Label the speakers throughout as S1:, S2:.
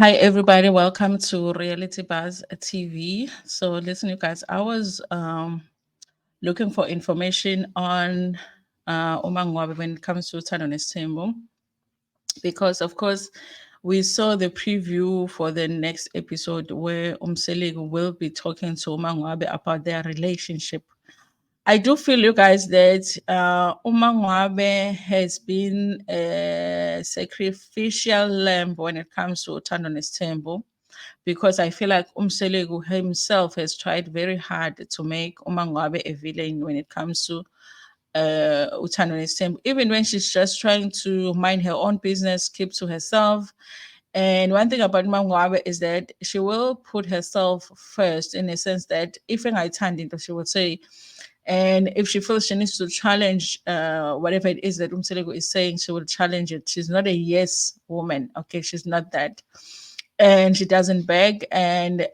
S1: Hi, everybody. Welcome to Reality Buzz TV. So, listen, you guys, I was looking for information on Umangwabe when it comes to Tanonis Tembo, because, of course, we saw the preview for the next episode where Mseleku will be talking to Umangwabe about their relationship. I do feel, you guys, that Umangwabe has been a sacrificial lamb when it comes to Tanonis Tembo, because I feel like Mseleku himself has tried very hard to make Umangwabe a villain when it comes to Utano's Temple, even when she's just trying to mind her own business, keep to herself. And one thing about Mangwabe is that she will put herself first, in a sense that if I into, she would say, and if she feels she needs to challenge whatever it is that Umselego is saying, she will challenge it. She's not a yes woman. Okay, she's not that. And she doesn't beg. And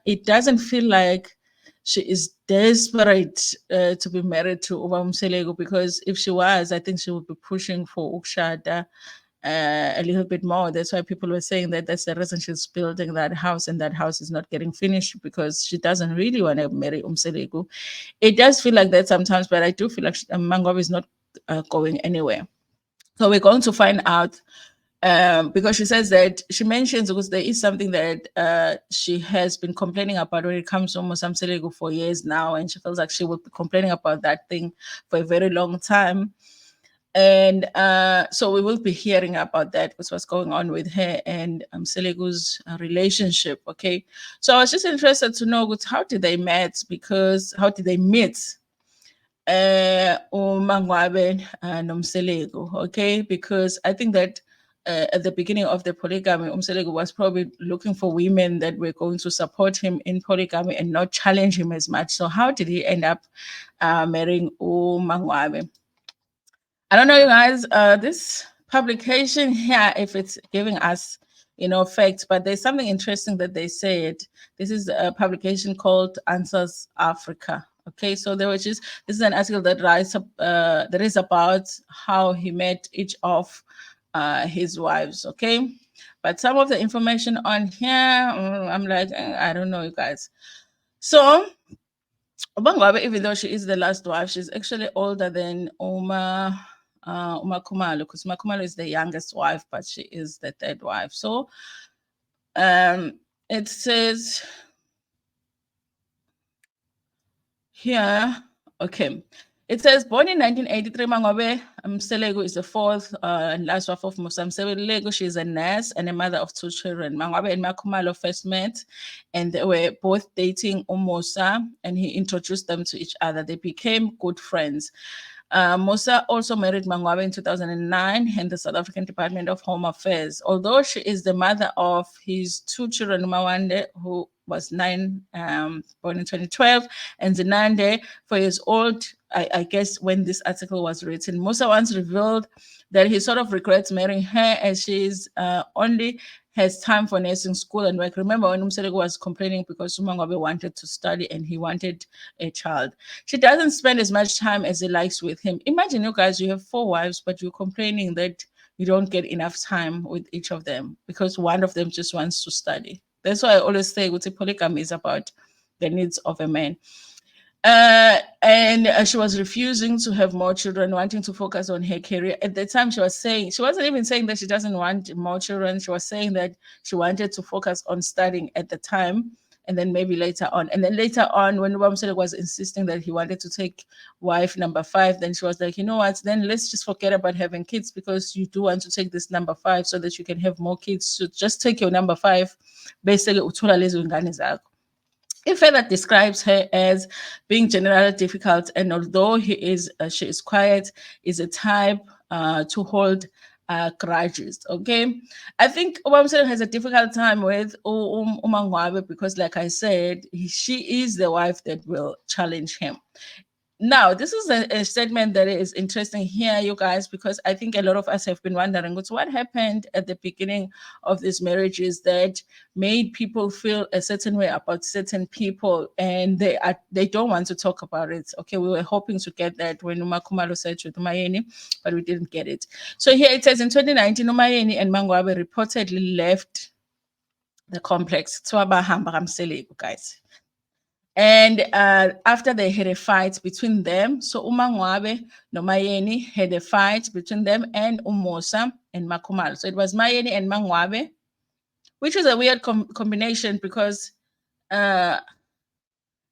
S1: it doesn't feel like she is desperate to be married to Uba Umselego, because if she was, I think she would be pushing for Ukshada a little bit more. That's why people were saying that that's the reason she's building that house, and that house is not getting finished because she doesn't really want to marry Umselego. It does feel like that sometimes, but I do feel like Mangwabe is not going anywhere. So we're going to find out, because she says that she mentions, because there is something that she has been complaining about when it comes to Musa and Mseleku for years now, and she feels like she will be complaining about that thing for a very long time. And so we will be hearing about that, what's going on with her and Seleku's relationship. Okay, so I was just interested to know how did they meet, because how did they meet? uMangwabe noMseleku, okay? Because I think that at the beginning of the polygamy, Umseleku was probably looking for women that were going to support him in polygamy and not challenge him as much. So how did he end up marrying uMangwabe? I don't know, you guys. This publication here, if it's giving us, facts, but there's something interesting that they said. This is a publication called Answers Africa. Okay, so there was just this is an article that writes that is about how he met each of his wives. Okay, but some of the information on here, I'm like, I don't know, you guys. So Mangwabe, even though she is the last wife, she's actually older than MaKhumalo, because MaKhumalo is the youngest wife, but she is the third wife. So it says here, okay. It says, born in 1983, Mangwabe Mseleku is the fourth and last wife of Musa Mseleku. She is a nurse and a mother of two children. Mangwabe and MaKhumalo first met, and they were both dating Musa, and he introduced them to each other. They became good friends. Musa also married Mangwabe in 2009 in the South African Department of Home Affairs. Although she is the mother of his two children, Mawande, who was 9, born in 2012, and Zinande, 4 years old, I guess, when this article was written. Musa once revealed that he sort of regrets marrying her, as she's only has time for nursing school and work. Remember when Mseleku was complaining because Umangwabe wanted to study and he wanted a child. She doesn't spend as much time as he likes with him. Imagine, you guys, you have 4 wives, but you're complaining that you don't get enough time with each of them because one of them just wants to study. That's why I always say polygamy is about the needs of a man. And she was refusing to have more children, wanting to focus on her career. At the time, she wasn't even saying that she doesn't want more children. She was saying that she wanted to focus on studying at the time, and then maybe later on. And then later on, when Wamsele was insisting that he wanted to take wife number 5, then she was like, you know what, then let's just forget about having kids, because you do want to take this number 5 so that you can have more kids. So just take your number 5, basically, uthola lezo ngane zakho. It further describes her as being generally difficult, and although she is quiet, is a type to hold grudges. Okay, I think Obamsele has a difficult time with Umangwabe because, like I said, she is the wife that will challenge him. Now, this is a statement that is interesting here, you guys, because I think a lot of us have been wondering what happened at the beginning of these marriages that made people feel a certain way about certain people, and they don't want to talk about it. Okay, we were hoping to get that when MaKhumalo said with Mayeni, but we didn't get it. So here it says in 2019, Mayeni and Mangwabe reportedly left the complex. Twabahamba Mseleku, guys. And after they had a fight between them, so Mangwabe no Mayeni had a fight between them and Musa and MaKhumalo. So it was Mayeni and Mangwabe, which is a weird combination because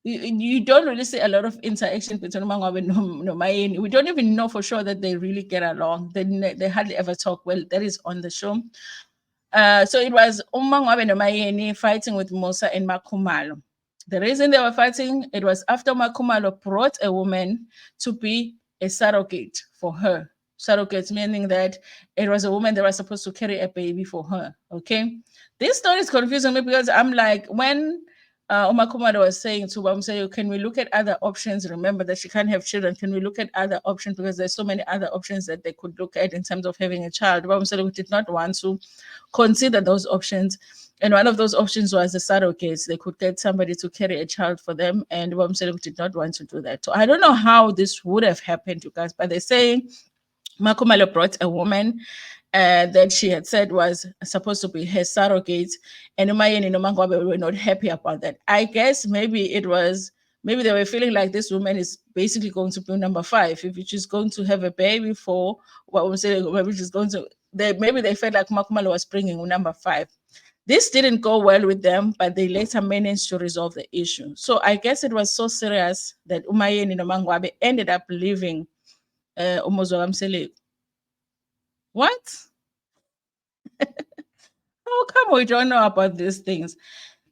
S1: you don't really see a lot of interaction between Mangwabe and no Mayeni. We don't even know for sure that they really get along. They hardly ever talk. Well, that is on the show. So it was Mangwabe no Mayeni fighting with Musa and MaKhumalo. The reason they were fighting, it was after MaKhumalo brought a woman to be a surrogate for her. Surrogate meaning that it was a woman that was supposed to carry a baby for her. Okay. This story is confusing me because I'm like, when MaKhumalo was saying to Bamsayo, can we look at other options? Remember that she can't have children. Can we look at other options? Because there's so many other options that they could look at in terms of having a child. Bamsayo did not want to consider those options. And one of those options was the surrogates. They could get somebody to carry a child for them. And Mseleku did not want to do that. So I don't know how this would have happened, you guys, but they're saying MaKhumalo brought a woman that she had said was supposed to be her surrogate, and Mayeni and Mangwabe were not happy about that. I guess maybe they were feeling like this woman is basically going to be number 5. If she's going to have a baby for what I'm saying, maybe she's going to. Maybe they felt like MaKhumalo was bringing number 5. This didn't go well with them, but they later managed to resolve the issue. So I guess it was so serious that Mayeni and Mangwabe ended up leaving Mseleku. What? How come we don't know about these things?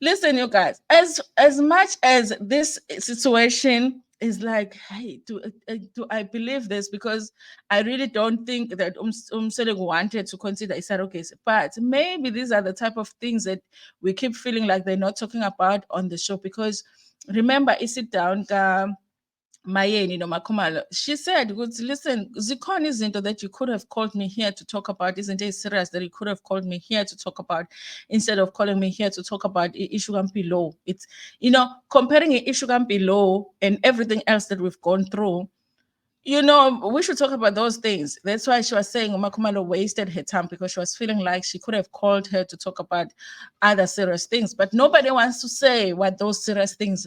S1: Listen, you guys, as much as this situation is like, hey, do I believe this? Because I really don't think that Mseleku wanted to consider a surrogate. But maybe these are the type of things that we keep feeling like they're not talking about on the show. Because remember, sit down, Mayeni no MaKhumalo, she said, listen, zikhona izinto that you could have called me here to talk about. Isn't it serious that you could have called me here to talk about instead of calling me here to talk about issue below? It's, comparing issue below and everything else that we've gone through, we should talk about those things. That's why she was saying MaKhumalo wasted her time, because she was feeling like she could have called her to talk about other serious things, but nobody wants to say what those serious things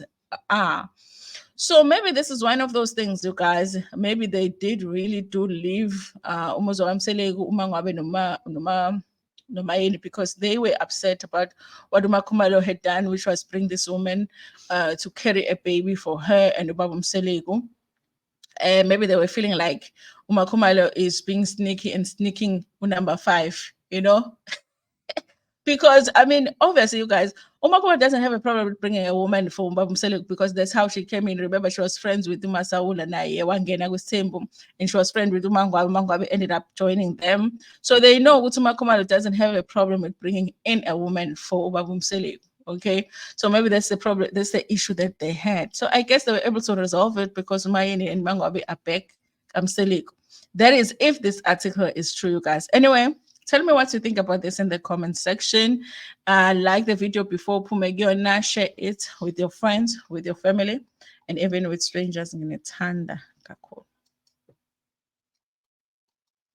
S1: are. So maybe this is one of those things, you guys. Maybe they did really do leave Mseleku, Mangwabe Mayeni, because they were upset about what MaKhumalo had done, which was bring this woman to carry a baby for her and Ubaba Mseleku. And maybe they were feeling like MaKhumalo is being sneaky and sneaking number 5, Because, I mean, obviously, you guys, MaKhumalo doesn't have a problem with bringing a woman for Mseleku, because that's how she came in. Remember, she was friends with Masaula and she was friends with Mangwabe. Mangwabe ended up joining them. So they know MaKhumalo doesn't have a problem with bringing in a woman for Mseleku. Okay, so maybe that's the problem. That's the issue that they had. So I guess they were able to resolve it because Mayeni and Mangwabe are back. Mseleku. That is if this article is true, you guys. Anyway, tell me what you think about this in the comment section. Like the video before Pumegiona, share it with your friends, with your family, and even with strangers in Tanda.